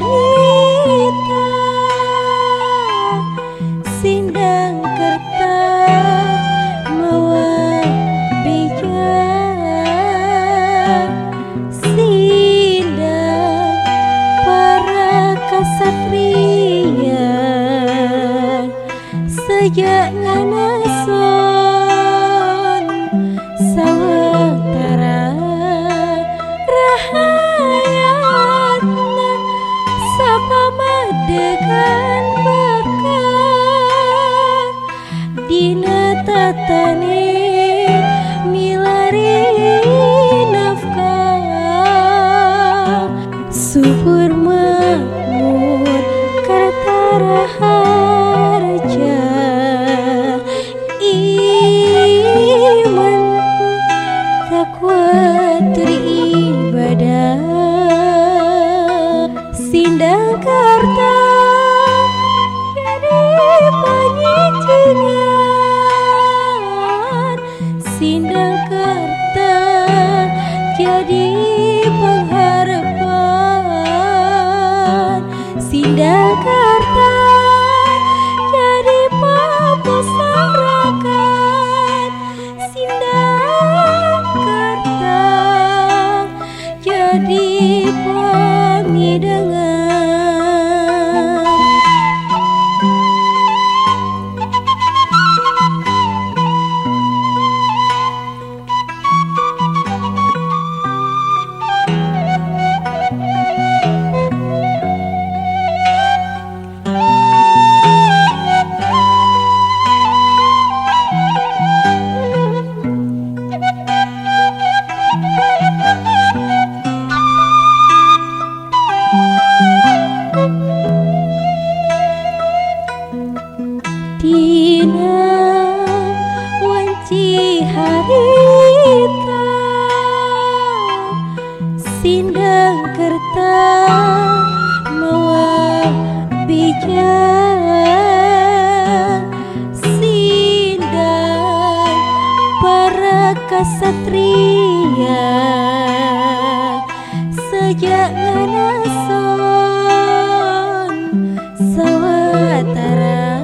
harita sindang kerta mawa bija sindang para kasatria sejak nganason sawetara rahayatna sapamadegan berkah dina tatane milari nafkah subur makmur karta raharja iman takwa teribadah sindang karta jadi panyijinan sindang karta jadi pengharapan sindang karta jadi pemasyarakat sindang karta jadi pamidangan. Dina wanci harita sindang kerta mawa bija sindang para kasatria sejak nganason sawatara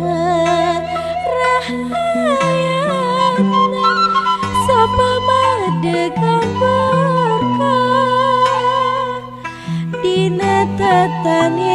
sapamadegan berkah dina tatane